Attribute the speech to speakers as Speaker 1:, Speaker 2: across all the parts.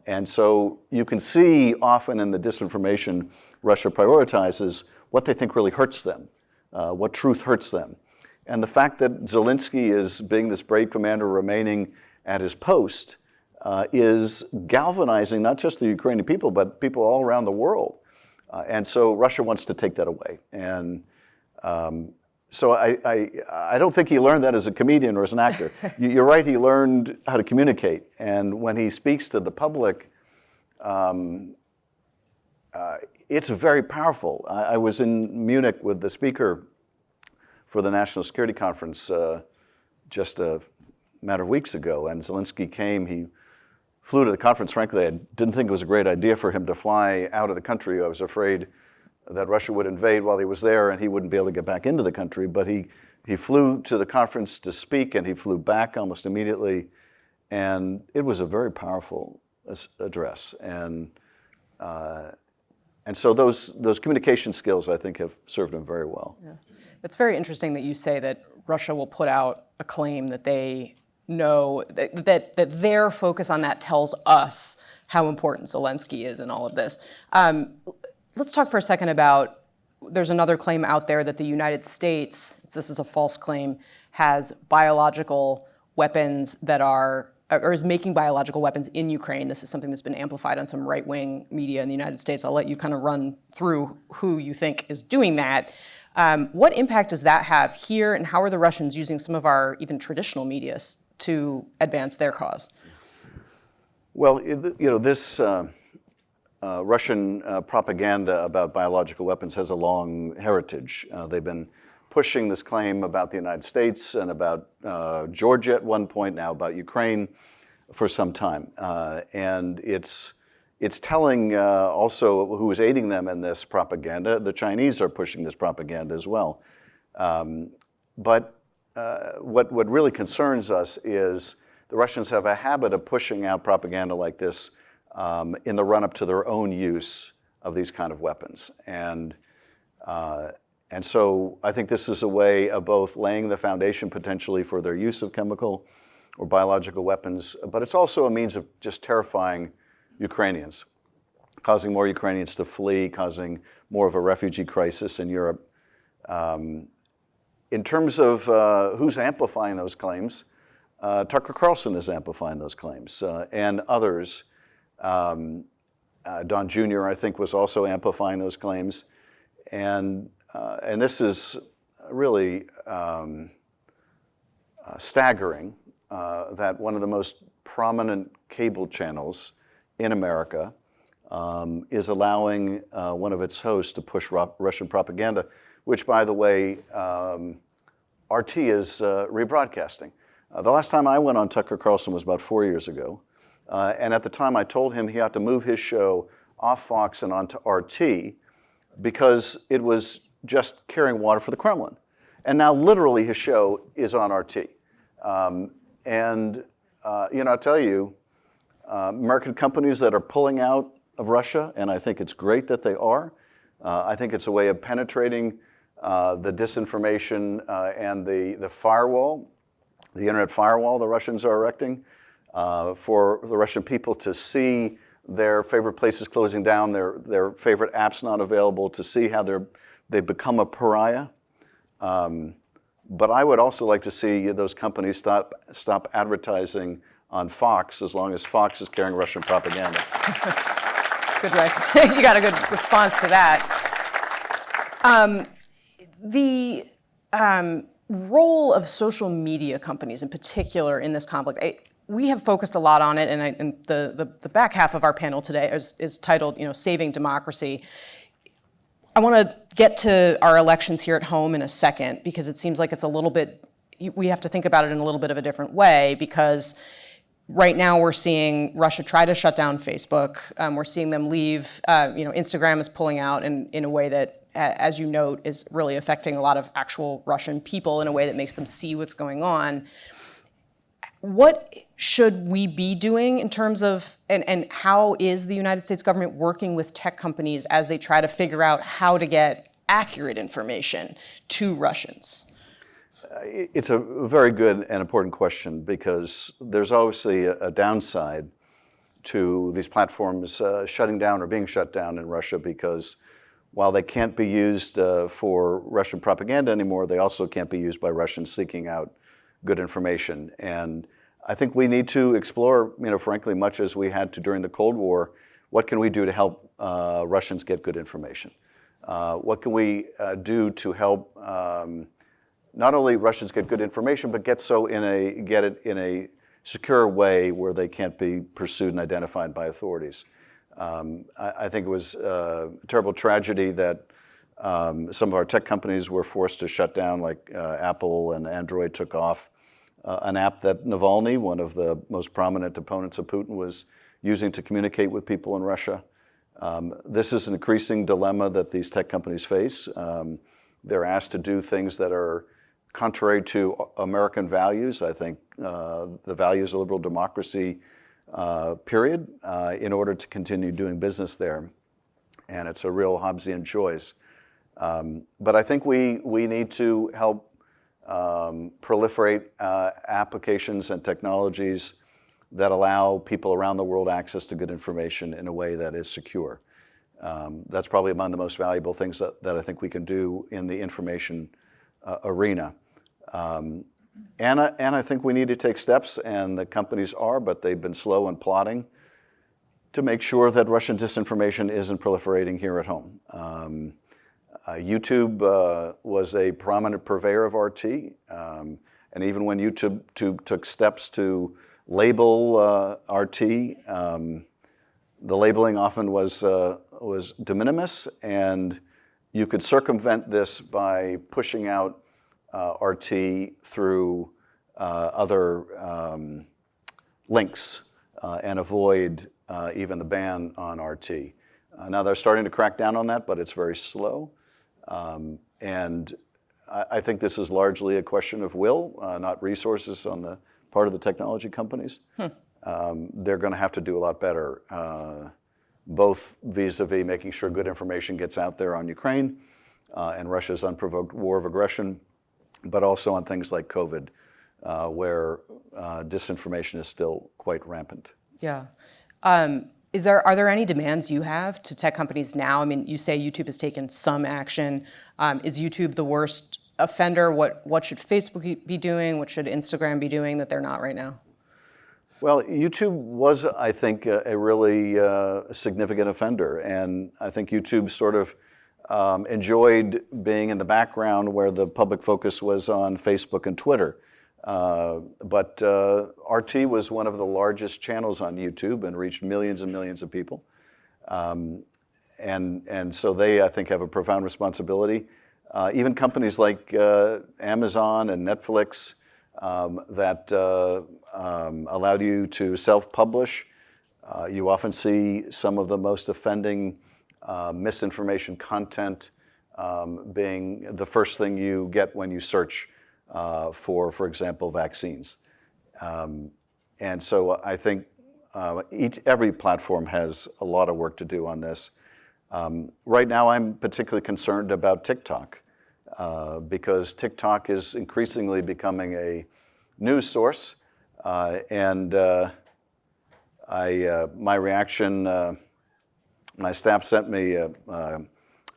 Speaker 1: And so you can see often in the disinformation Russia prioritizes what they think really hurts them, what truth hurts them. And the fact that Zelensky is being this brave commander remaining at his post is galvanizing not just the Ukrainian people, but people all around the world. And so Russia wants to take that away. And so I don't think he learned that as a comedian or as an actor. You're right, he learned how to communicate. And when he speaks to the public, it's very powerful. I was in Munich with the speaker for the National Security Conference just a matter of weeks ago, and Zelensky came. He flew to the conference. Frankly, I didn't think it was a great idea for him to fly out of the country. I was afraid that Russia would invade while he was there and he wouldn't be able to get back into the country. But he flew to the conference to speak, and he flew back almost immediately. And it was a very powerful address. And so those communication skills, I think, have served him very well.
Speaker 2: Yeah. It's very interesting that you say that Russia will put out a claim that they know, that their focus on that tells us how important Zelensky is in all of this. Let's talk for a second about, there's another claim out there that the United States, this is a false claim, has biological weapons that are, or is making biological weapons in Ukraine. This is something that's been amplified on some right-wing media in the United States. I'll let you kind of run through who you think is doing that. What impact does that have here, and how are the Russians using some of our even traditional media to advance their cause?
Speaker 1: Well, this Russian propaganda about biological weapons has a long heritage. They've been pushing this claim about the United States and about Georgia at one point, now about Ukraine for some time. And it's telling also who is aiding them in this propaganda. The Chinese are pushing this propaganda as well. But what really concerns us is the Russians have a habit of pushing out propaganda like this in the run-up to their own use of these kind of weapons. And so I think this is a way of both laying the foundation potentially for their use of chemical or biological weapons, but it's also a means of just terrifying Ukrainians, causing more Ukrainians to flee, causing more of a refugee crisis in Europe. In terms of who's amplifying those claims, Tucker Carlson is amplifying those claims, and others. Don Jr., I think, was also amplifying those claims. And this is really staggering that one of the most prominent cable channels in America is allowing one of its hosts to push Russian propaganda, which, by the way, RT is rebroadcasting. The last time I went on Tucker Carlson was about 4 years ago. And at the time I told him he had to move his show off Fox and onto RT because it was just carrying water for the Kremlin. And now literally his show is on RT. I'll tell you, American companies that are pulling out of Russia, and I think it's great that they are. I think it's a way of penetrating the disinformation and the firewall, the internet firewall the Russians are erecting for the Russian people to see their favorite places closing down, their favorite apps not available, to see how they've become a pariah. But I would also like to see those companies stop advertising on Fox as long as Fox is carrying Russian propaganda.
Speaker 2: Good way. You got a good response to that. The role of social media companies in particular in this conflict, we have focused a lot on it, and the back half of our panel today is titled, Saving Democracy. I want to get to our elections here at home in a second, because it seems like it's a little bit, we have to think about it in a little bit of a different way, because right now we're seeing Russia try to shut down Facebook. We're seeing them leave. Instagram is pulling out in a way that, as you note, is really affecting a lot of actual Russian people in a way that makes them see what's going on. What should we be doing in terms of, and how is the United States government working with tech companies as they try to figure out how to get accurate information to Russians?
Speaker 1: It's a very good and important question, because there's obviously a downside to these platforms shutting down or being shut down in Russia, because while they can't be used for Russian propaganda anymore, they also can't be used by Russians seeking out good information. And I think we need to explore, frankly, much as we had to during the Cold War, what can we do to help Russians get good information? What can we do to help not only Russians get good information, but get it in a secure way where they can't be pursued and identified by authorities? I think it was a terrible tragedy that some of our tech companies were forced to shut down, like Apple and Android took off an app that Navalny, one of the most prominent opponents of Putin, was using to communicate with people in Russia. This is an increasing dilemma that these tech companies face. They're asked to do things that are contrary to American values. I think the values of liberal democracy, period, in order to continue doing business there. And it's a real Hobbesian choice. But I think we need to help proliferate applications and technologies that allow people around the world access to good information in a way that is secure. That's probably among the most valuable things that I think we can do in the information arena. And I think we need to take steps, and the companies are, but they've been slow in plotting to make sure that Russian disinformation isn't proliferating here at home. YouTube was a prominent purveyor of RT, and even when YouTube took steps to label RT, the labeling often was de minimis, and you could circumvent this by pushing out RT through other links and avoid even the ban on RT. Now they're starting to crack down on that, but it's very slow. And I think this is largely a question of will, not resources on the part of the technology companies. They're going to have to do a lot better, both vis-a-vis making sure good information gets out there on Ukraine and Russia's unprovoked war of aggression, but also on things like COVID, where disinformation is still quite rampant.
Speaker 2: Yeah. Are there any demands you have to tech companies now? I mean, you say YouTube has taken some action. Is YouTube the worst offender? What should Facebook be doing? What should Instagram be doing that they're not right now?
Speaker 1: Well, YouTube was, I think, a really significant offender. And I think YouTube sort of enjoyed being in the background where the public focus was on Facebook and Twitter. But RT was one of the largest channels on YouTube and reached millions and millions of people. And so they, I think, have a profound responsibility. Even companies like Amazon and Netflix that allowed you to self-publish, you often see some of the most offending misinformation content being the first thing you get when you search for example, vaccines. And so I think every platform has a lot of work to do on this. Right now, I'm particularly concerned about TikTok because TikTok is increasingly becoming a news source. And my reaction, my staff sent me a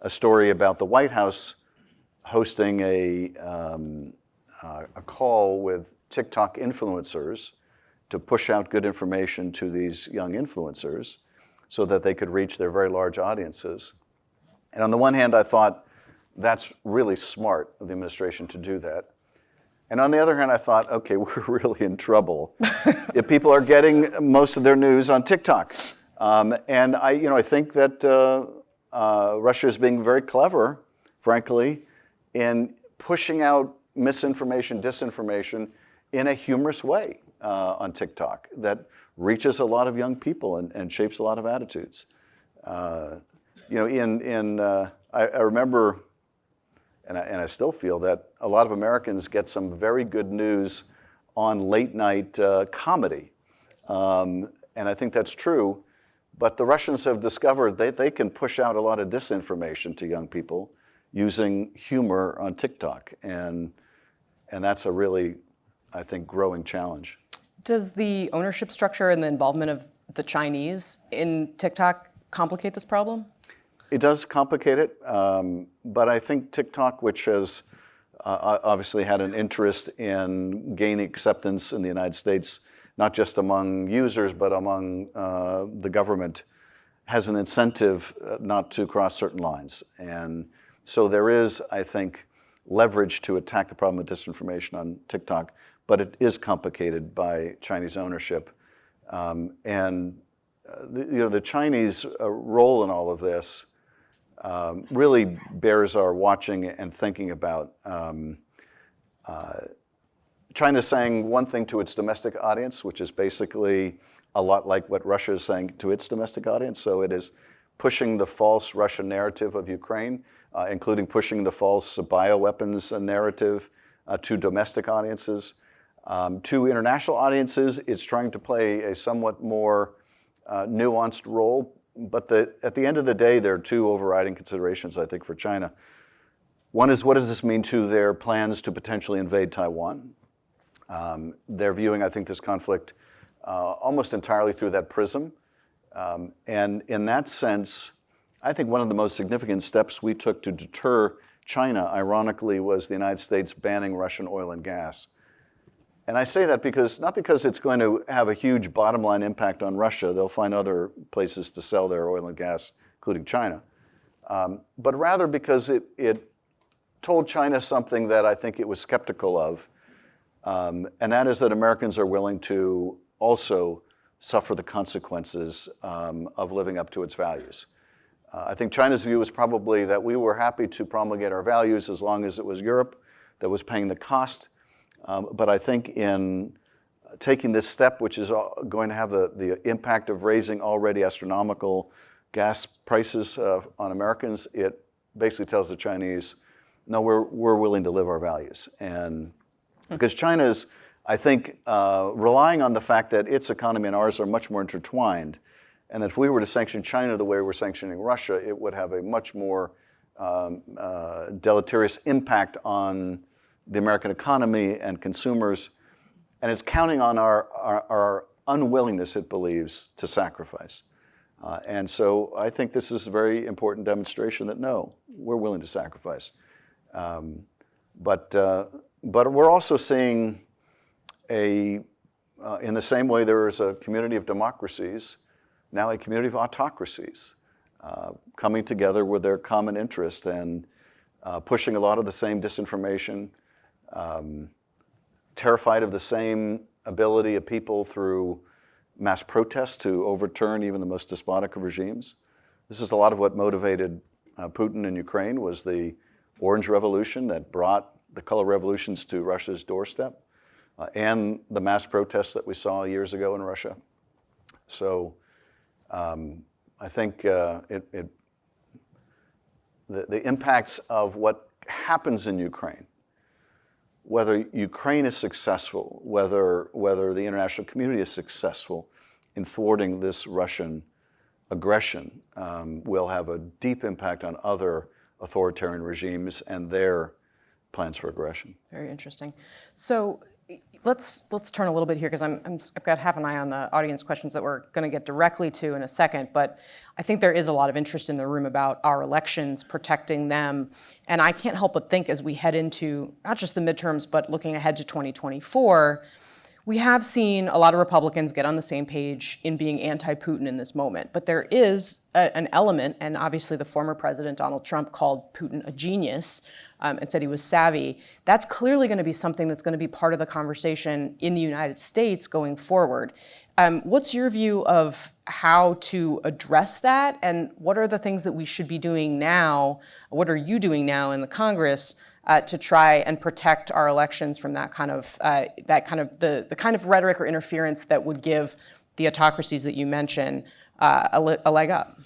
Speaker 1: story about the White House hosting a call with TikTok influencers to push out good information to these young influencers so that they could reach their very large audiences. And on the one hand, I thought that's really smart of the administration to do that. And on the other hand, I thought, okay, we're really in trouble if people are getting most of their news on TikTok. And I think that Russia is being very clever, frankly, in pushing out misinformation, disinformation in a humorous way on TikTok that reaches a lot of young people and shapes a lot of attitudes. I remember, and I still feel that a lot of Americans get some very good news on late night comedy. And I think that's true. But the Russians have discovered they can push out a lot of disinformation to young people using humor on TikTok. And that's a really, I think, growing challenge.
Speaker 2: Does the ownership structure and the involvement of the Chinese in TikTok complicate this problem?
Speaker 1: It does complicate it, but I think TikTok, which has obviously had an interest in gaining acceptance in the United States, not just among users, but among the government, has an incentive not to cross certain lines. And so there is, I think, leverage to attack the problem of disinformation on TikTok, but it is complicated by Chinese ownership. The Chinese role in all of this really bears our watching and thinking about. China's saying one thing to its domestic audience, which is basically a lot like what Russia is saying to its domestic audience. So it is pushing the false Russian narrative of Ukraine, including pushing the false bioweapons narrative to domestic audiences. To international audiences, it's trying to play a somewhat more nuanced role. But at the end of the day, there are two overriding considerations, I think, for China. One is, what does this mean to their plans to potentially invade Taiwan? They're viewing, I think, this conflict almost entirely through that prism. And in that sense, I think one of the most significant steps we took to deter China, ironically, was the United States banning Russian oil and gas. And I say that because, not because it's going to have a huge bottom line impact on Russia, they'll find other places to sell their oil and gas, including China, but rather because it told China something that I think it was skeptical of, and that is that Americans are willing to also suffer the consequences of living up to its values. I think China's view was probably that we were happy to promulgate our values as long as it was Europe that was paying the cost. But I think in taking this step, which is going to have the impact of raising already astronomical gas prices on Americans, it basically tells the Chinese, no, we're willing to live our values. And because China is, I think, relying on the fact that its economy and ours are much more intertwined, and that if we were to sanction China the way we're sanctioning Russia, it would have a much more deleterious impact on the American economy and consumers, and it's counting on our unwillingness, it believes, to sacrifice. And so I think this is a very important demonstration that no, we're willing to sacrifice. But we're also seeing in the same way there is a community of democracies, now a community of autocracies coming together with their common interest and pushing a lot of the same disinformation, terrified of the same ability of people through mass protests to overturn even the most despotic of regimes. This is a lot of what motivated Putin in Ukraine, was the Orange Revolution that brought the color revolutions to Russia's doorstep, and the mass protests that we saw years ago in Russia. So I think the impacts of what happens in Ukraine, whether Ukraine is successful, whether the international community is successful in thwarting this Russian aggression, will have a deep impact on other authoritarian regimes and their plans for aggression.
Speaker 2: Very interesting. So let's turn a little bit here, because I've got half an eye on the audience questions that we're going to get directly to in a second, but I think there is a lot of interest in the room about our elections, protecting them, and I can't help but think as we head into not just the midterms, but looking ahead to 2024, we have seen a lot of Republicans get on the same page in being anti-Putin in this moment, but there is an element, and obviously the former president, Donald Trump, called Putin a genius, and said he was savvy. That's clearly going to be something that's going to be part of the conversation in the United States going forward. What's your view of how to address that, and what are the things that we should be doing now? What are you doing now in the Congress to try and protect our elections from that kind of the kind of rhetoric or interference that would give the autocracies that you mentioned a leg up?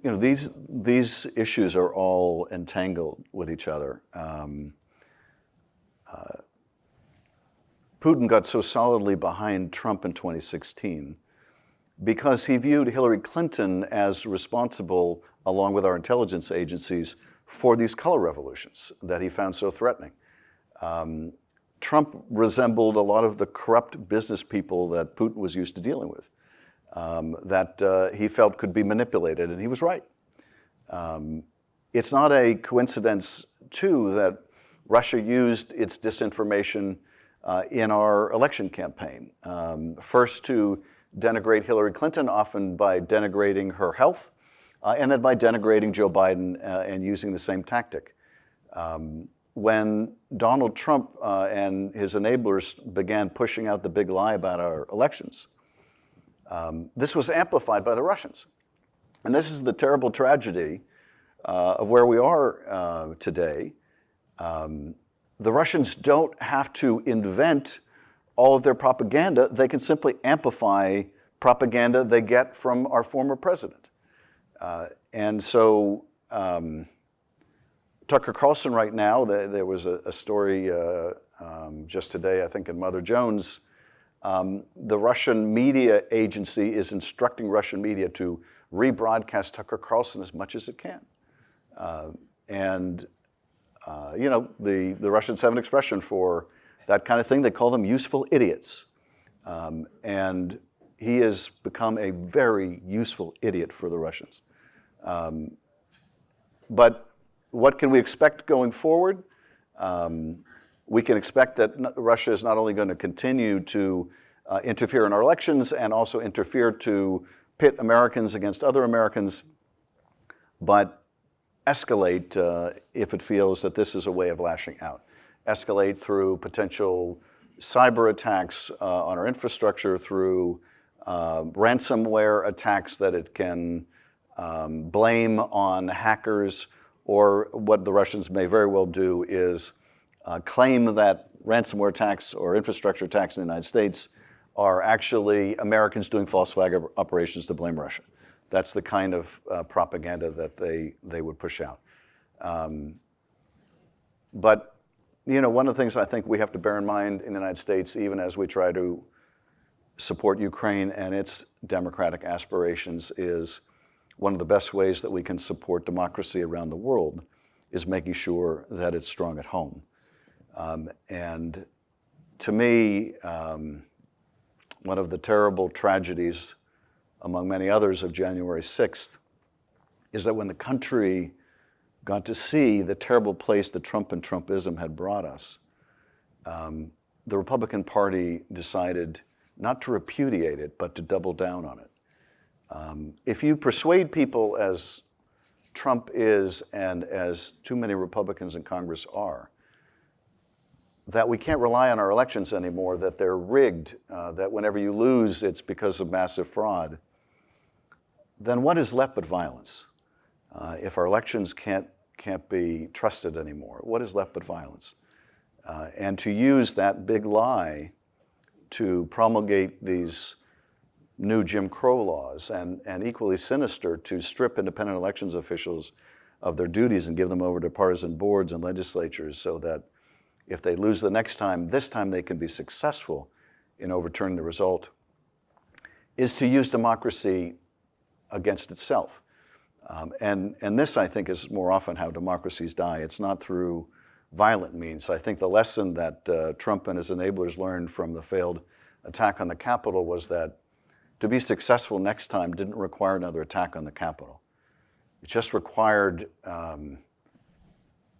Speaker 1: These issues are all entangled with each other. Putin got so solidly behind Trump in 2016 because he viewed Hillary Clinton as responsible, along with our intelligence agencies, for these color revolutions that he found so threatening. Trump resembled a lot of the corrupt business people that Putin was used to dealing with. that he felt could be manipulated, and he was right. It's not a coincidence, too, that Russia used its disinformation in our election campaign. First to denigrate Hillary Clinton, often by denigrating her health, and then by denigrating Joe Biden and using the same tactic. When Donald Trump and his enablers began pushing out the big lie about our elections, this was amplified by the Russians. And this is the terrible tragedy of where we are today. The Russians don't have to invent all of their propaganda. They can simply amplify propaganda they get from our former president. And so Tucker Carlson right now, there was a story just today, I think in Mother Jones. The Russian media agency is instructing Russian media to rebroadcast Tucker Carlson as much as it can. You know, the Russians have an expression for that kind of thing. They call them useful idiots. And he has become a very useful idiot for the Russians. But what can we expect going forward? We can expect that Russia is not only going to continue to interfere in our elections and also interfere to pit Americans against other Americans, but escalate if it feels that this is a way of lashing out. Escalate through potential cyber attacks on our infrastructure, through ransomware attacks that it can blame on hackers, or what the Russians may very well do is claim that ransomware attacks or infrastructure attacks in the United States are actually Americans doing false flag operations to blame Russia. That's the kind of propaganda that they would push out. But you know, one of the things I think we have to bear in mind in the United States, even as we try to support Ukraine and its democratic aspirations, is one of the best ways that we can support democracy around the world is making sure that it's strong at home. And to me, one of the terrible tragedies, among many others, of January 6th is that when the country got to see the terrible place that Trump and Trumpism had brought us, the Republican Party decided not to repudiate it, but to double down on it. If you persuade people, as Trump is and as too many Republicans in Congress are, that we can't rely on our elections anymore, that they're rigged, that whenever you lose, it's because of massive fraud, then what is left but violence? If our elections can't be trusted anymore, what is left but violence? And to use that big lie to promulgate these new Jim Crow laws, and equally sinister, to strip independent elections officials of their duties and give them over to partisan boards and legislatures so that if they lose the next time, this time they can be successful in overturning the result, is to use democracy against itself. And this, I think, is more often how democracies die. It's not through violent means. I think the lesson that Trump and his enablers learned from the failed attack on the Capitol was that to be successful next time didn't require another attack on the Capitol. It just required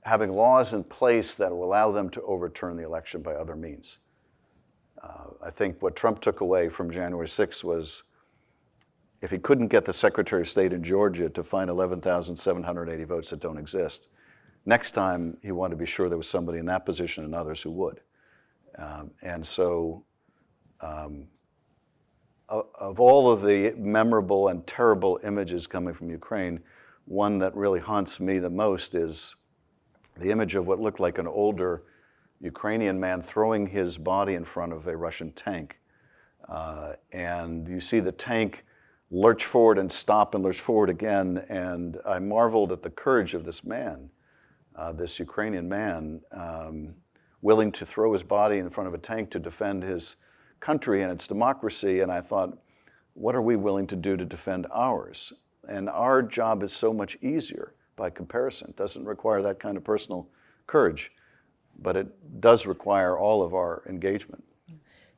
Speaker 1: having laws in place that will allow them to overturn the election by other means. I think what Trump took away from January 6th was, if he couldn't get the Secretary of State in Georgia to find 11,780 votes that don't exist, next time he wanted to be sure there was somebody in that position and others who would. And so, of all of the memorable and terrible images coming from Ukraine, one that really haunts me the most is the image of what looked like an older Ukrainian man throwing his body in front of a Russian tank. And you see the tank lurch forward and stop and lurch forward again. And I marveled at the courage of this man, this Ukrainian man, willing to throw his body in front of a tank to defend his country and its democracy. And I thought, what are we willing to do to defend ours? And our job is so much easier by comparison. It doesn't require that kind of personal courage, but it does require all of our engagement.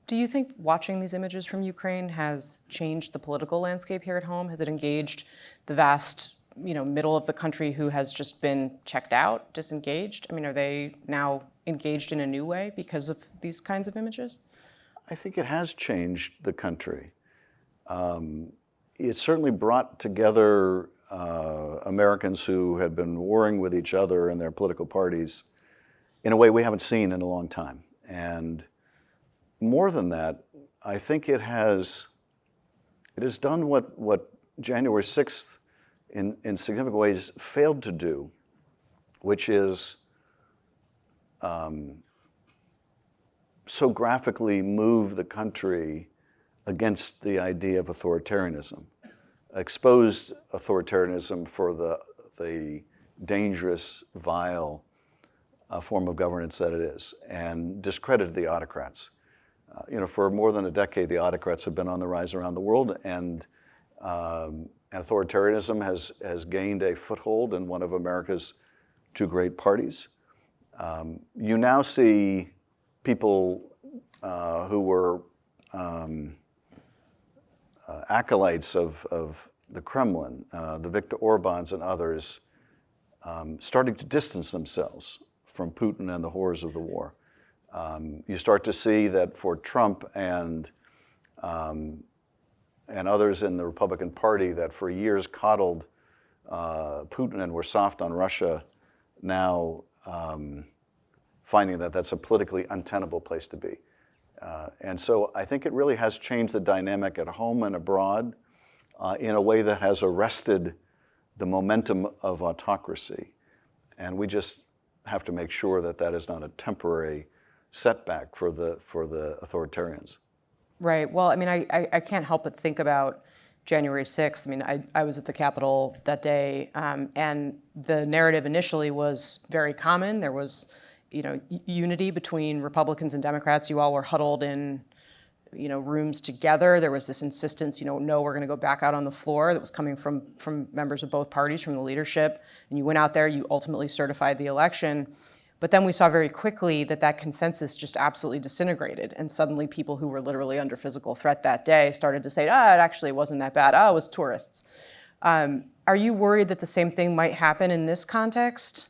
Speaker 2: Do you think watching these images from Ukraine has changed the political landscape here at home? Has it engaged the vast, middle of the country who has just been checked out, disengaged? I mean, are they now engaged in a new way because of these kinds of images?
Speaker 1: I think it has changed the country. It certainly brought together Americans who had been warring with each other and their political parties in a way we haven't seen in a long time. And more than that, I think it has done what January 6th in significant ways failed to do, which is so graphically move the country against the idea of authoritarianism, exposed authoritarianism for the dangerous, vile form of governance that it is, and discredited the autocrats. For more than a decade, the autocrats have been on the rise around the world, and authoritarianism has gained a foothold in one of America's two great parties. You now see people who were acolytes of the Kremlin, the Viktor Orbáns and others, starting to distance themselves from Putin and the horrors of the war. You start to see that for Trump and others in the Republican Party that for years coddled Putin and were soft on Russia, now finding that that's a politically untenable place to be. And so I think it really has changed the dynamic at home and abroad in a way that has arrested the momentum of autocracy. And we just have to make sure that that is not a temporary setback for the authoritarians.
Speaker 2: Right. Well, I mean, I can't help but think about January 6th. I mean, I was at the Capitol that day, and the narrative initially was very common. There was, unity between Republicans and Democrats. You all were huddled in, rooms together. There was this insistence, no, we're going to go back out on the floor that was coming from members of both parties, from the leadership. And you went out there, you ultimately certified the election. But then we saw very quickly that consensus just absolutely disintegrated. And suddenly people who were literally under physical threat that day started to say, it actually wasn't that bad. It was tourists. Are you worried that the same thing might happen in this context?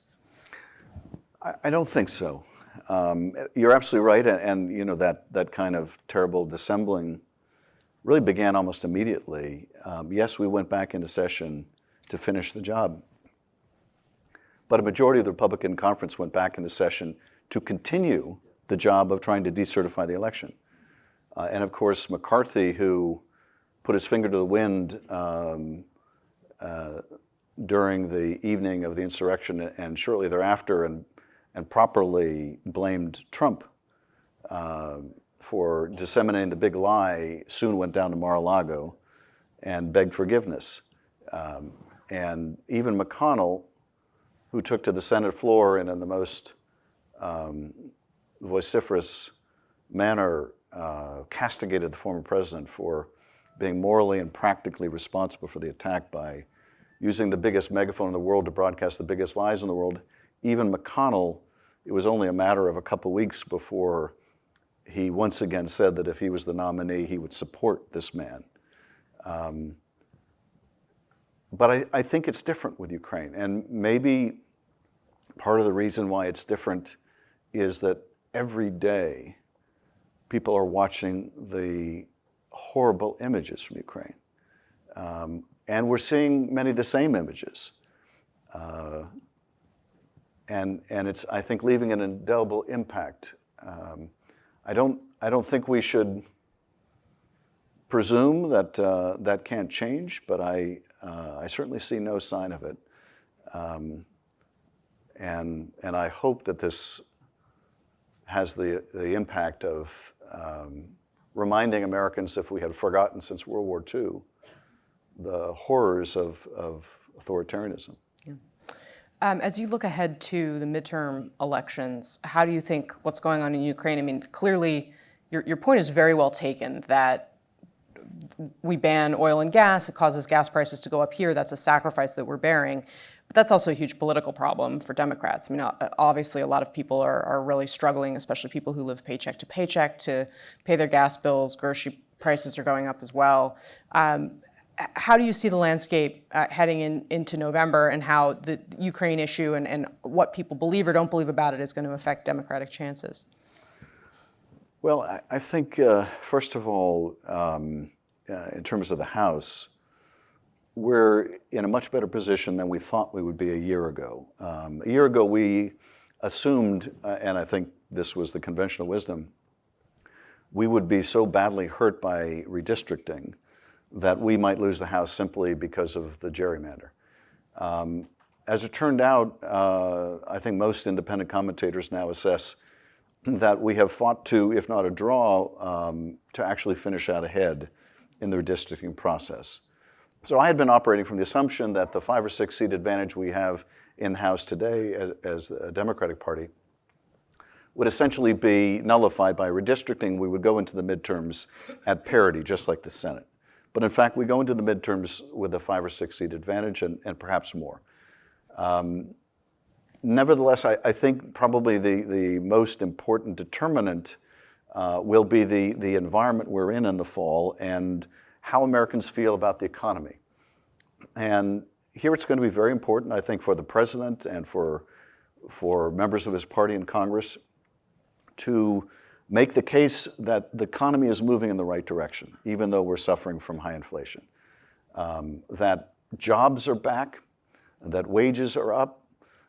Speaker 1: I don't think so. You're absolutely right. And that kind of terrible dissembling really began almost immediately. Yes, we went back into session to finish the job. But a majority of the Republican conference went back into session to continue the job of trying to decertify the election. And of course, McCarthy, who put his finger to the wind during the evening of the insurrection and shortly thereafter, and properly blamed Trump for disseminating the big lie, soon went down to Mar-a-Lago and begged forgiveness. And even McConnell, who took to the Senate floor and in the most vociferous manner castigated the former president for being morally and practically responsible for the attack by using the biggest megaphone in the world to broadcast the biggest lies in the world. Even McConnell, it was only a matter of a couple weeks before he once again said that if he was the nominee, he would support this man. But I think it's different with Ukraine. And maybe part of the reason why it's different is that every day people are watching the horrible images from Ukraine. And we're seeing many of the same images. And it's, I think, leaving an indelible impact. I don't think we should presume that that can't change, but I certainly see no sign of it. And I hope that this has the impact of reminding Americans, if we had forgotten since World War II, the horrors of authoritarianism.
Speaker 2: Yeah. As you look ahead to the midterm elections, how do you think what's going on in Ukraine? I mean, clearly, your point is very well taken that we ban oil and gas, it causes gas prices to go up here, that's a sacrifice that we're bearing. But that's also a huge political problem for Democrats. I mean, obviously, a lot of people are really struggling, especially people who live paycheck to pay their gas bills. Grocery prices are going up as well. How do you see the landscape heading into November, and how the Ukraine issue and what people believe or don't believe about it is going to affect Democratic chances?
Speaker 1: Well, I think, first of all, in terms of the House, we're in a much better position than we thought we would be a year ago. A year ago, we assumed, and I think this was the conventional wisdom, we would be so badly hurt by redistricting that we might lose the House simply because of the gerrymander. As it turned out, I think most independent commentators now assess that we have fought to, if not a draw, to actually finish out ahead in the redistricting process. So I had been operating from the assumption that the 5 or 6 seat advantage we have in the House today as a Democratic Party would essentially be nullified by redistricting. We would go into the midterms at parity, just like the Senate. But in fact, we go into the midterms with a 5 or 6 seat advantage and perhaps more. Nevertheless, I think probably the most important determinant will be the environment we're in the fall and how Americans feel about the economy. And here it's going to be very important, I think, for the president and for members of his party in Congress to make the case that the economy is moving in the right direction, even though we're suffering from high inflation. That jobs are back, that wages are up,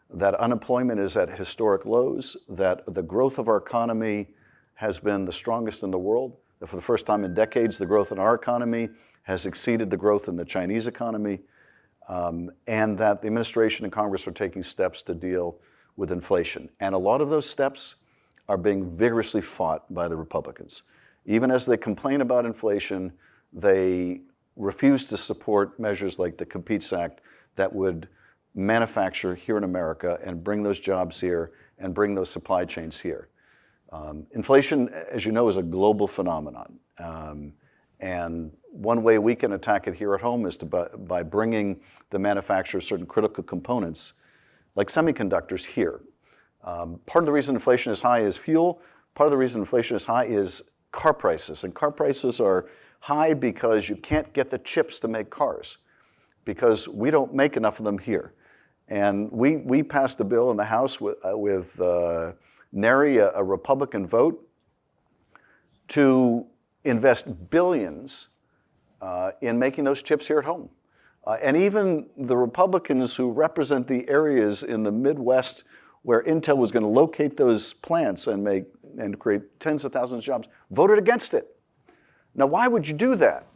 Speaker 1: that unemployment is at historic lows, that the growth of our economy has been the strongest in the world, that for the first time in decades, the growth in our economy has exceeded the growth in the Chinese economy, and that the administration and Congress are taking steps to deal with inflation. And a lot of those steps are being vigorously fought by the Republicans. Even as they complain about inflation, they refuse to support measures like the Competes Act that would manufacture here in America and bring those jobs here and bring those supply chains here. Inflation, as you know, is a global phenomenon. And one way we can attack it here at home is by bringing the manufacture of certain critical components, like semiconductors, here. Part of the reason inflation is high is fuel. Part of the reason inflation is high is car prices. And car prices are high because you can't get the chips to make cars, because we don't make enough of them here. And we passed a bill in the House with nary a Republican vote to invest billions in making those chips here at home. And even the Republicans who represent the areas in the Midwest where Intel was going to locate those plants and create tens of thousands of jobs, voted against it. Now, why would you do that?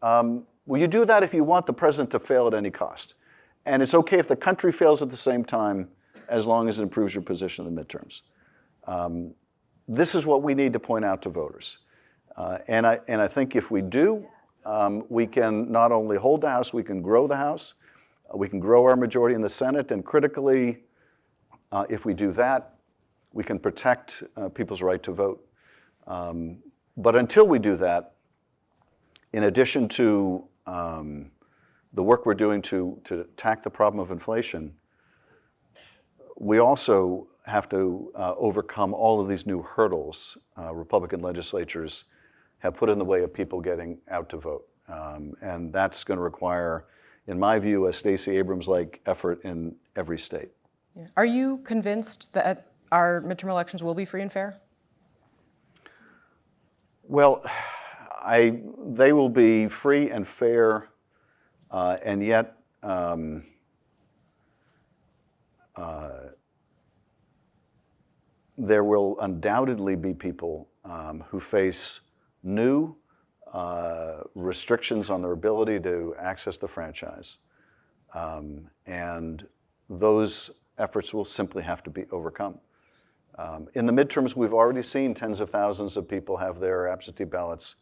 Speaker 1: Well, you do that if you want the president to fail at any cost. And it's okay if the country fails at the same time, as long as it improves your position in the midterms. This is what we need to point out to voters. And I think if we do, we can not only hold the House, we can grow the House, we can grow our majority in the Senate, and critically, if we do that, we can protect people's right to vote. But until we do that, in addition to the work we're doing to attack the problem of inflation, we also have to overcome all of these new hurdles Republican legislatures have put in the way of people getting out to vote. And that's going to require, in my view, a Stacey Abrams-like effort in every state.
Speaker 2: Yeah. Are you convinced that our midterm elections will be free and fair?
Speaker 1: Well, they will be free and fair, and yet there will undoubtedly be people who face new restrictions on their ability to access the franchise. And those efforts will simply have to be overcome. In the midterms, we've already seen tens of thousands of people have their absentee ballots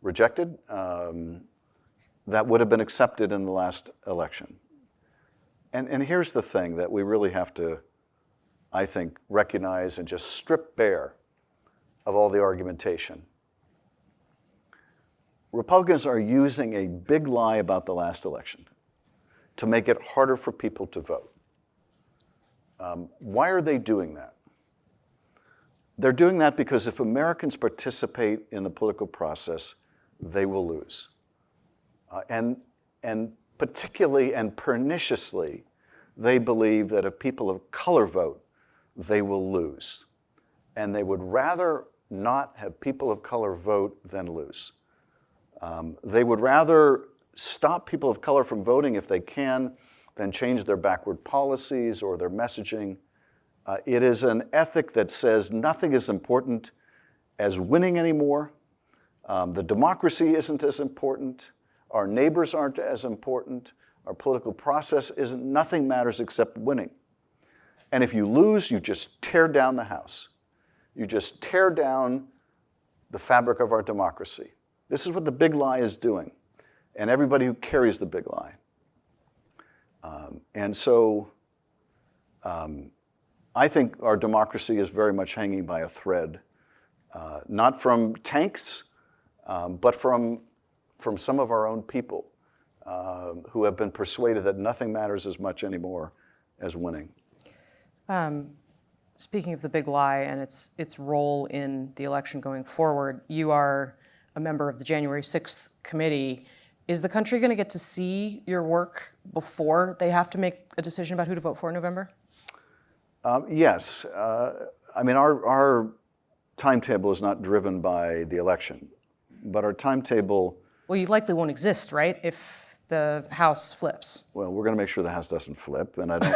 Speaker 1: rejected that would have been accepted in the last election. And here's the thing that we really have to, I think, recognize and just strip bare of all the argumentation. Republicans are using a big lie about the last election. to make it harder for people to vote. Why are they doing that? They're doing that because if Americans participate in the political process, they will lose. And particularly and perniciously, they believe that if people of color vote, they will lose. And they would rather not have people of color vote than lose. They would rather stop people of color from voting if they can than change their backward policies or their messaging. It is an ethic that says nothing is important as winning anymore. The democracy isn't as important. Our neighbors aren't as important. Our political process isn't. Nothing matters except winning. And if you lose, you just tear down the house. You just tear down the fabric of our democracy. This is what the big lie is doing, and everybody who carries the big lie. And so I think our democracy is very much hanging by a thread, not from tanks, but from some of our own people who have been persuaded that nothing matters as much anymore as winning.
Speaker 2: Speaking of the big lie and its role in the election going forward, you are a member of the January 6th committee. Is the country going to get to see your work before they have to make a decision about who to vote for in November?
Speaker 1: Yes. I mean, our timetable is not driven by the election, but our timetable...
Speaker 2: Well, you likely won't exist, right, if the House flips?
Speaker 1: Well, we're going to make sure the House doesn't flip, and I don't.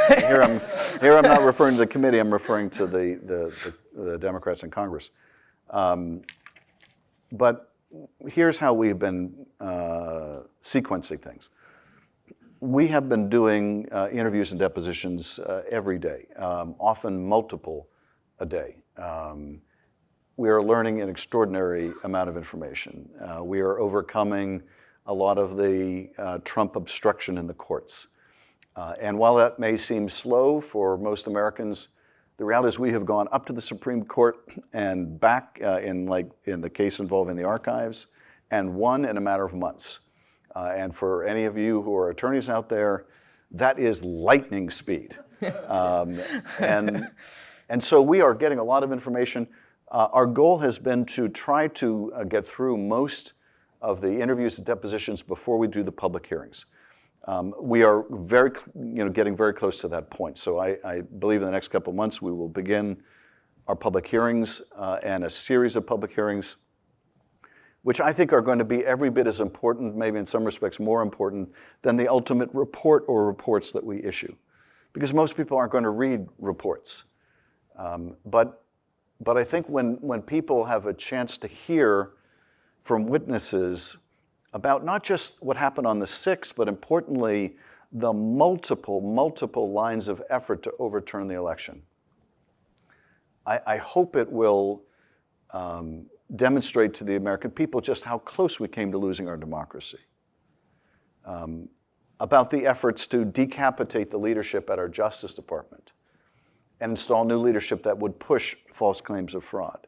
Speaker 1: Here I'm not referring to the committee. I'm referring to the Democrats in Congress. But here's how we've been sequencing things. We have been doing interviews and depositions every day, often multiple a day. We are learning an extraordinary amount of information. We are overcoming a lot of the Trump obstruction in the courts. And while that may seem slow for most Americans, the reality is we have gone up to the Supreme Court and back in the case involving the archives, and won in a matter of months. And for any of you who are attorneys out there, that is lightning speed. And so we are getting a lot of information. Our goal has been to try to get through most of the interviews and depositions before we do the public hearings. We are getting very close to that point. So I believe in the next couple of months we will begin our public hearings and a series of public hearings, which I think are going to be every bit as important, maybe in some respects more important, than the ultimate report or reports that we issue. Because most people aren't going to read reports. But I think when people have a chance to hear from witnesses about not just what happened on the 6th, but importantly, the multiple lines of effort to overturn the election, I hope it will demonstrate to the American people just how close we came to losing our democracy. About the efforts to decapitate the leadership at our Justice Department and install new leadership that would push false claims of fraud.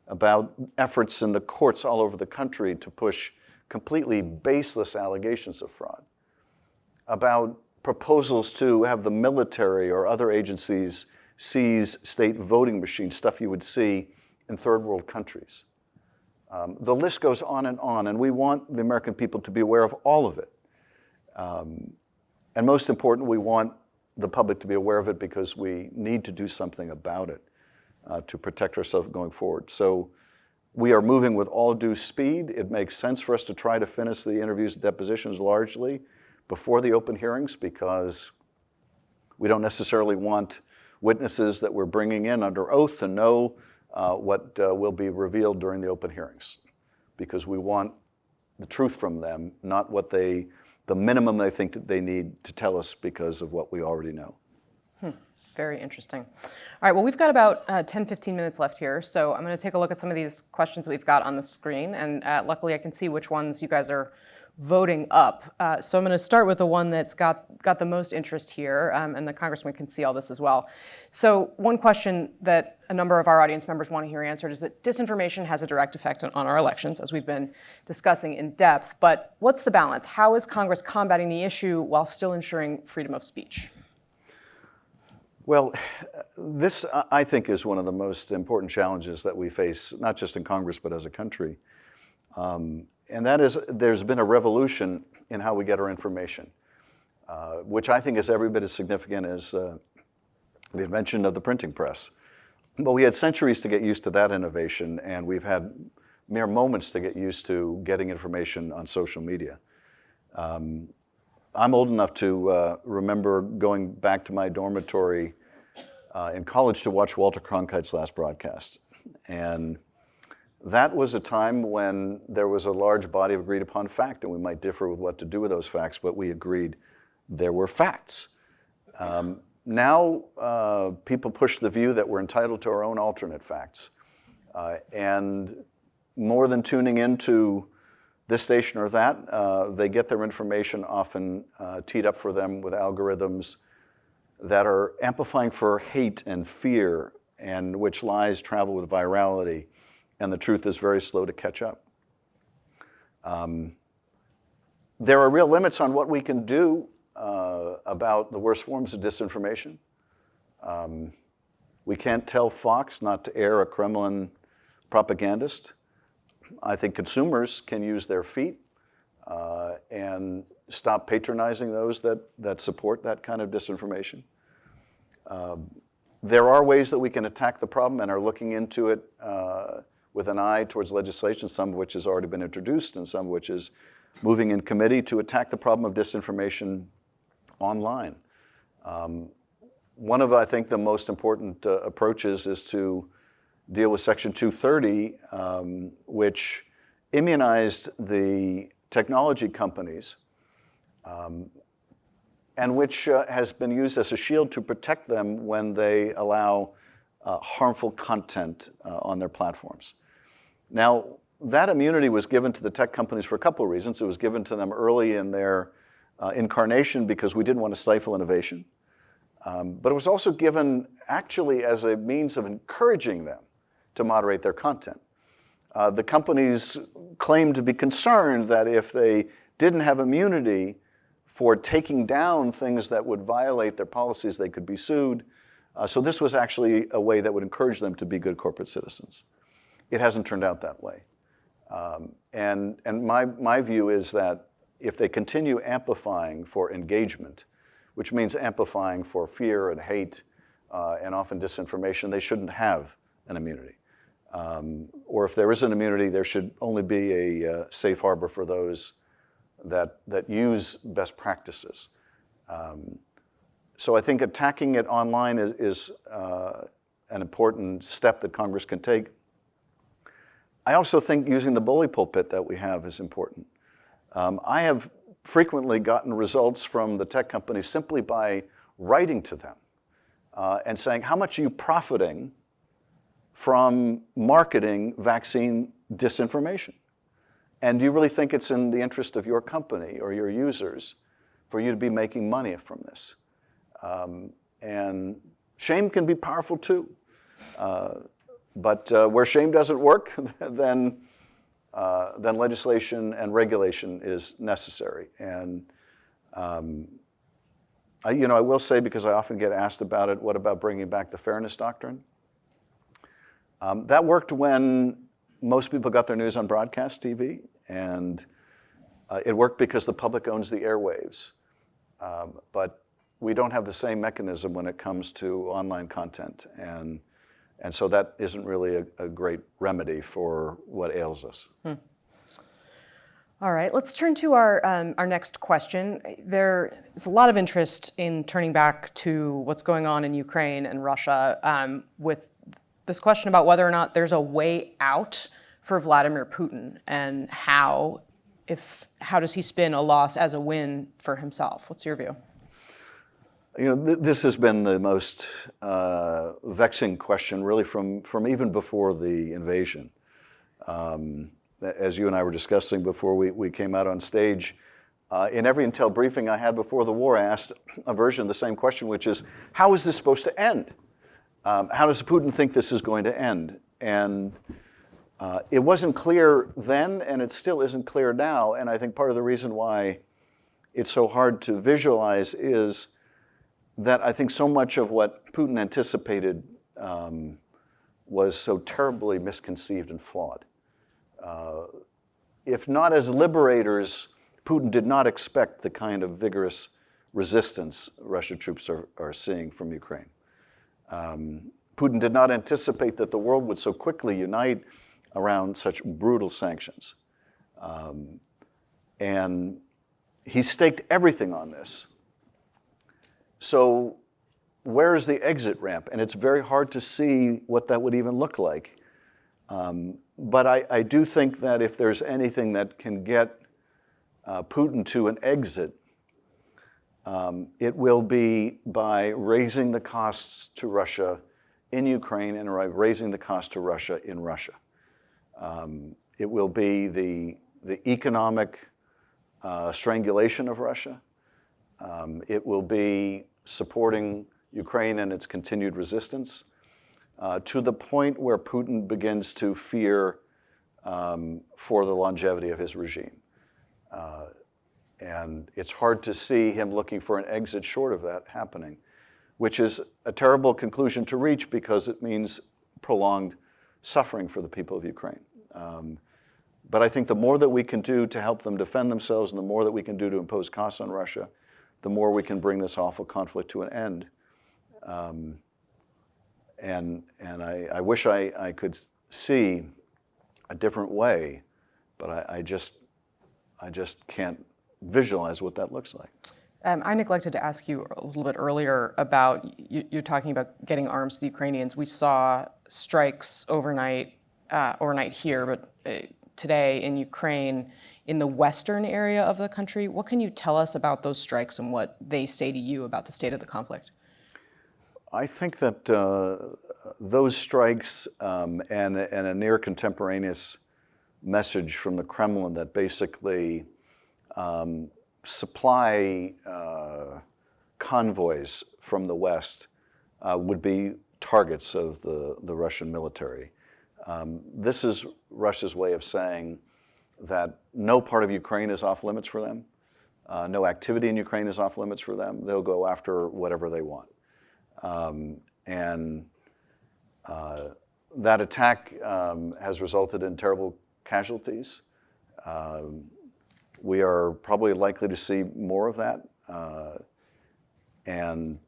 Speaker 1: About efforts in the courts all over the country to push completely baseless allegations of fraud. About proposals to have the military or other agencies seize state voting machines, stuff you would see in third world countries. The list goes on, and we want the American people to be aware of all of it. And most important, we want the public to be aware of it because we need to do something about it to protect ourselves going forward. So we are moving with all due speed. It makes sense for us to try to finish the interviews and depositions largely before the open hearings because we don't necessarily want witnesses that we're bringing in under oath to know what will be revealed during the open hearings, because we want the truth from them, not what the minimum they think that they need to tell us because of what we already know.
Speaker 2: Very interesting. All right, well, we've got about 10, 15 minutes left here, so I'm going to take a look at some of these questions that we've got on the screen, and luckily I can see which ones you guys are voting up. So I'm going to start with the one that's got the most interest here, and the Congressman can see all this as well. So one question that a number of our audience members want to hear answered is that disinformation has a direct effect on our elections, as we've been discussing in depth. But what's the balance? How is Congress combating the issue while still ensuring freedom of speech?
Speaker 1: Well, this, I think, is one of the most important challenges that we face, not just in Congress, but as a country. And that is, there's been a revolution in how we get our information, which I think is every bit as significant as the invention of the printing press. But we had centuries to get used to that innovation, and we've had mere moments to get used to getting information on social media. I'm old enough to remember going back to my dormitory in college to watch Walter Cronkite's last broadcast. And that was a time when there was a large body of agreed upon fact, and we might differ with what to do with those facts, but we agreed there were facts. Now people push the view that we're entitled to our own alternate facts. And more than tuning into this station or that, they get their information often teed up for them with algorithms that are amplifying for hate and fear, and which lies travel with virality, and the truth is very slow to catch up. There are real limits on what we can do about the worst forms of disinformation. We can't tell Fox not to air a Kremlin propagandist. I think consumers can use their feet and stop patronizing those that support that kind of disinformation. There are ways that we can attack the problem and are looking into it with an eye towards legislation, some of which has already been introduced and some of which is moving in committee to attack the problem of disinformation online. One of, I think, the most important approaches is to deal with Section 230, which immunized the technology companies and which has been used as a shield to protect them when they allow harmful content on their platforms. Now, that immunity was given to the tech companies for a couple of reasons. It was given to them early in their incarnation because we didn't want to stifle innovation. But it was also given actually as a means of encouraging them to moderate their content. The companies claimed to be concerned that if they didn't have immunity for taking down things that would violate their policies, they could be sued. So this was actually a way that would encourage them to be good corporate citizens. It hasn't turned out that way. And my view is that if they continue amplifying for engagement, which means amplifying for fear and hate and often disinformation, they shouldn't have an immunity. Or if there is an immunity, there should only be a safe harbor for those that use best practices. So I think attacking it online is an important step that Congress can take. I also think using the bully pulpit that we have is important. I have frequently gotten results from the tech companies simply by writing to them and saying, how much are you profiting from marketing vaccine disinformation? And do you really think it's in the interest of your company or your users for you to be making money from this? And shame can be powerful too. But where shame doesn't work, then legislation and regulation is necessary. And I will say, because I often get asked about it, what about bringing back the fairness doctrine? That worked when most people got their news on broadcast TV, and it worked because the public owns the airwaves. But we don't have the same mechanism when it comes to online content, and so that isn't really a great remedy for what ails us.
Speaker 2: All right, let's turn to our next question. There is a lot of interest in turning back to what's going on in Ukraine and Russia with this question about whether or not there's a way out for Vladimir Putin, and how does he spin a loss as a win for himself? What's your view?
Speaker 1: This has been the most vexing question, really, from even before the invasion. as you and I were discussing before we came out on stage, in every intel briefing I had before the war, I asked a version of the same question, which is, how is this supposed to end? How does Putin think this is going to end? And it wasn't clear then, and it still isn't clear now. And I think part of the reason why it's so hard to visualize is that I think so much of what Putin anticipated was so terribly misconceived and flawed. If not as liberators, Putin did not expect the kind of vigorous resistance Russian troops are seeing from Ukraine. Putin did not anticipate that the world would so quickly unite around such brutal sanctions. And he staked everything on this. So where is the exit ramp? And it's very hard to see what that would even look like. But I do think that if there's anything that can get Putin to an exit, it will be by raising the costs to Russia in Ukraine and by raising the cost to Russia in Russia. It will be the economic strangulation of Russia. It will be supporting Ukraine and its continued resistance to the point where Putin begins to fear for the longevity of his regime. And it's hard to see him looking for an exit short of that happening, which is a terrible conclusion to reach because it means prolonged suffering for the people of Ukraine. But I think the more that we can do to help them defend themselves and the more that we can do to impose costs on Russia, the more we can bring this awful conflict to an end. And I wish I could see a different way, but I just can't visualize what that looks like.
Speaker 2: I neglected to ask you a little bit earlier about, you're talking about getting arms to the Ukrainians. We saw strikes overnight here, but today in Ukraine, in the western area of the country. What can you tell us about those strikes and what they say to you about the state of the conflict?
Speaker 1: I think that those strikes and a near contemporaneous message from the Kremlin that basically supply convoys from the West would be targets of the Russian military. This is Russia's way of saying that no part of Ukraine is off limits for them. No activity in Ukraine is off limits for them. They'll go after whatever they want. That attack has resulted in terrible casualties. We are probably likely to see more of that. And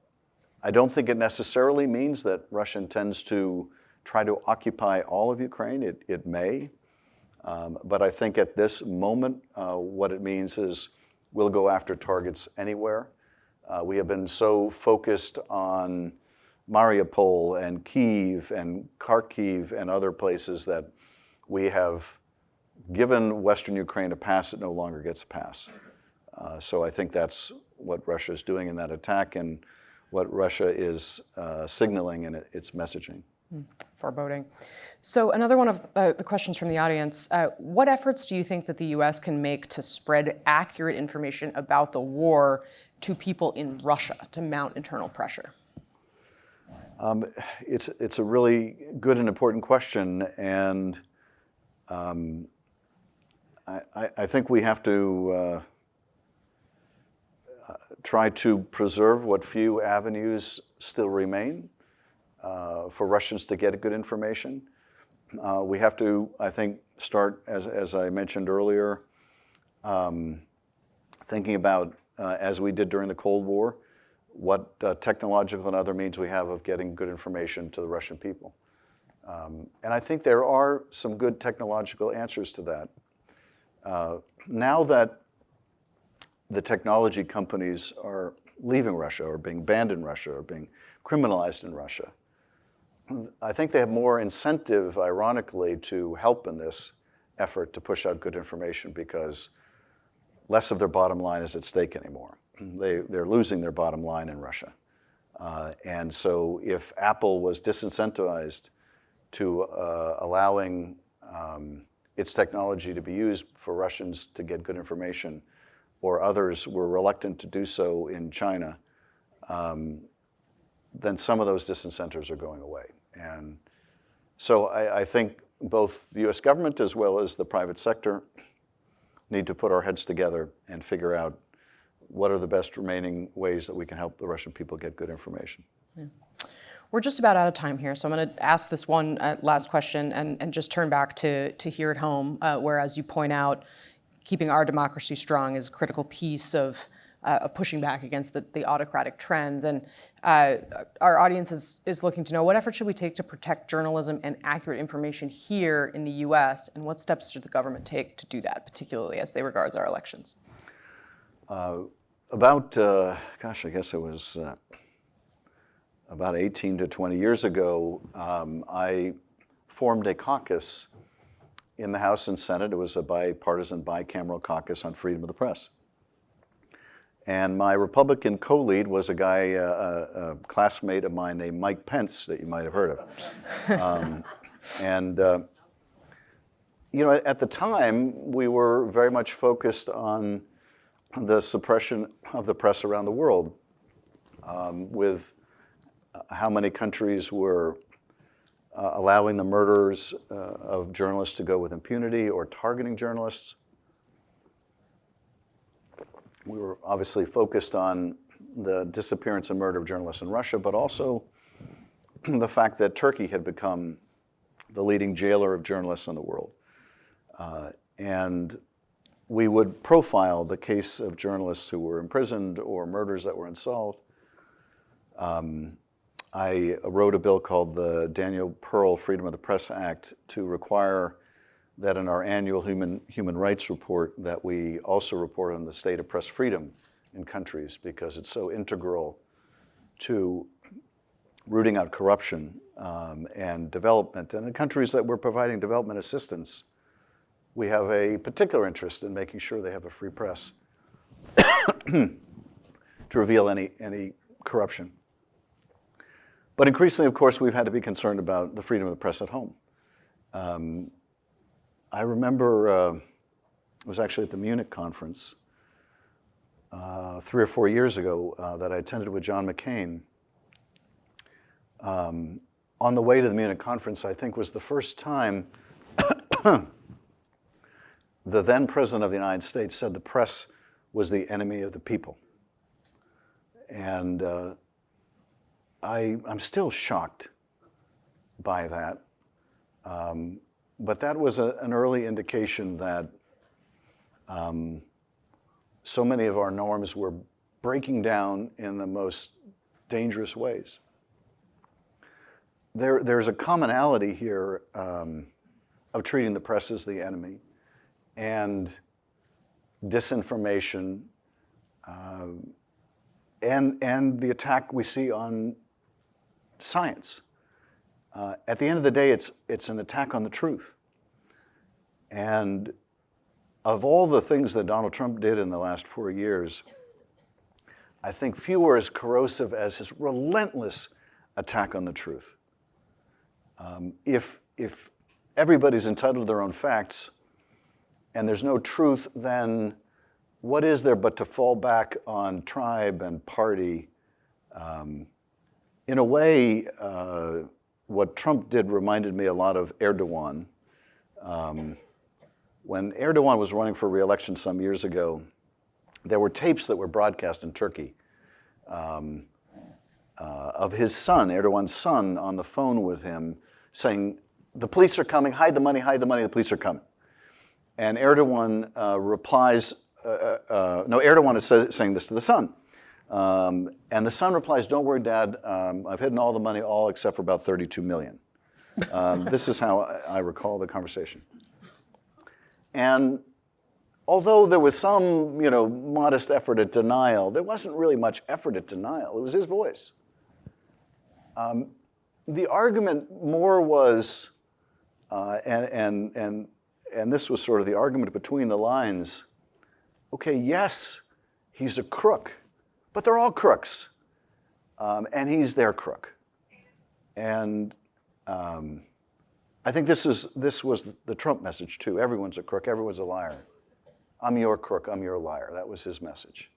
Speaker 1: I don't think it necessarily means that Russia intends to try to occupy all of Ukraine. It may. But I think at this moment, what it means is we'll go after targets anywhere. We have been so focused on Mariupol and Kyiv and Kharkiv and other places that we have given Western Ukraine a pass that no longer gets a pass. So I think that's what Russia is doing in that attack and what Russia is signaling in its messaging.
Speaker 2: Foreboding. So another one of the questions from the audience, what efforts do you think that the U.S. can make to spread accurate information about the war to people in Russia to mount internal pressure?
Speaker 1: It's a really good and important question, and I think we have to try to preserve what few avenues still remain for Russians to get good information. We have to, I think, start, as I mentioned earlier, thinking about, as we did during the Cold War, what technological and other means we have of getting good information to the Russian people. And I think there are some good technological answers to that. Now that the technology companies are leaving Russia or being banned in Russia or being criminalized in Russia, I think they have more incentive, ironically, to help in this effort to push out good information because less of their bottom line is at stake anymore. They're losing their bottom line in Russia. And so if Apple was disincentivized to allowing its technology to be used for Russians to get good information, or others were reluctant to do so in China, then some of those disincentives are going away. And so I think both the US government as well as the private sector need to put our heads together and figure out what are the best remaining ways that we can help the Russian people get good information.
Speaker 2: Yeah. We're just about out of time here, so I'm going to ask this one last question and just turn back to here at home, where, as you point out, keeping our democracy strong is a critical piece of pushing back against the autocratic trends. And our audience is looking to know, what efforts should we take to protect journalism and accurate information here in the US, and what steps should the government take to do that, particularly as they regards our elections?
Speaker 1: I guess it was about 18 to 20 years ago, I formed a caucus in the House and Senate. It was a bipartisan, bicameral caucus on freedom of the press. And my Republican co-lead was a guy, a classmate of mine named Mike Pence, that you might have heard of. At the time, we were very much focused on the suppression of the press around the world, with how many countries were allowing the murders of journalists to go with impunity or targeting journalists. We were obviously focused on the disappearance and murder of journalists in Russia, but also the fact that Turkey had become the leading jailer of journalists in the world. And we would profile the case of journalists who were imprisoned or murders that were unsolved. I wrote a bill called the Daniel Pearl Freedom of the Press Act to require that in our annual human rights report that we also report on the state of press freedom in countries, because it's so integral to rooting out corruption and development. And in countries that we're providing development assistance, we have a particular interest in making sure they have a free press to reveal any corruption. But increasingly, of course, we've had to be concerned about the freedom of the press at home. I remember it was actually at the Munich conference 3 or 4 years ago that I attended with John McCain. On the way to the Munich conference, I think was the first time the then President of the United States said the press was the enemy of the people. And I'm still shocked by that. But that was an early indication that so many of our norms were breaking down in the most dangerous ways. There's a commonality here of treating the press as the enemy, and disinformation, and the attack we see on science. At the end of the day, it's an attack on the truth. And of all the things that Donald Trump did in the last 4 years, I think few are as corrosive as his relentless attack on the truth. If everybody's entitled to their own facts and there's no truth, then what is there but to fall back on tribe and party? In a way, what Trump did reminded me a lot of Erdogan. When Erdogan was running for re-election some years ago, there were tapes that were broadcast in Turkey of his son, Erdogan's son, on the phone with him saying, "The police are coming, hide the money, the police are coming." And Erdogan replies, Erdogan is saying this to the son. And the son replies, "Don't worry, Dad, I've hidden all the money, all except for about 32 million. This is how I recall the conversation. And although there was some, modest effort at denial, there wasn't really much effort at denial. It was his voice. The argument more was, and this was sort of the argument between the lines, okay, yes, he's a crook, but they're all crooks, and he's their crook. And I I think this was the Trump message too. Everyone's a crook, everyone's a liar. I'm your crook, I'm your liar. That was his message.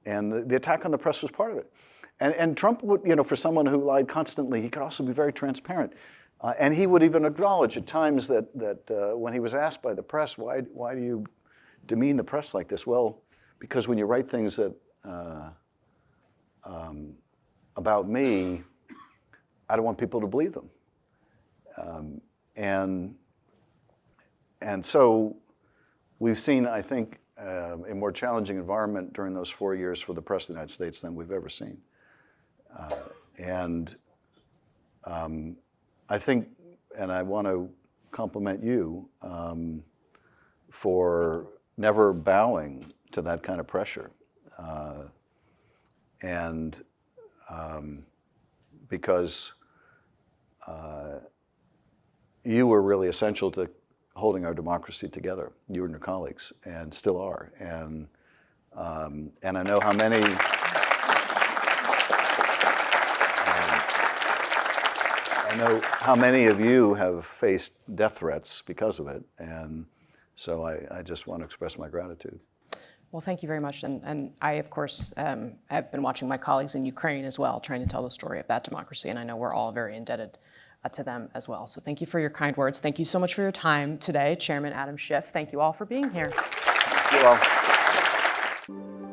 Speaker 1: And the attack on the press was part of it. And Trump would, for someone who lied constantly, he could also be very transparent. And he would even acknowledge at times that when he was asked by the press, why do you demean the press like this? Well, because when you write things that about me, I don't want people to believe them. And so we've seen, I think, a more challenging environment during those 4 years for the press of the United States than we've ever seen. I think, and I want to compliment you for never bowing to that kind of pressure. Because you were really essential to holding our democracy together, you and your colleagues, and still are. And I know how many of you have faced death threats because of it, and so I just want to express my gratitude.
Speaker 2: Well, thank you very much. And I, of course, have been watching my colleagues in Ukraine as well, trying to tell the story of that democracy, and I know we're all very indebted to them as well. So thank you for your kind words. Thank you so much for your time today, Chairman Adam Schiff. Thank you all for being here.
Speaker 1: Thank you all.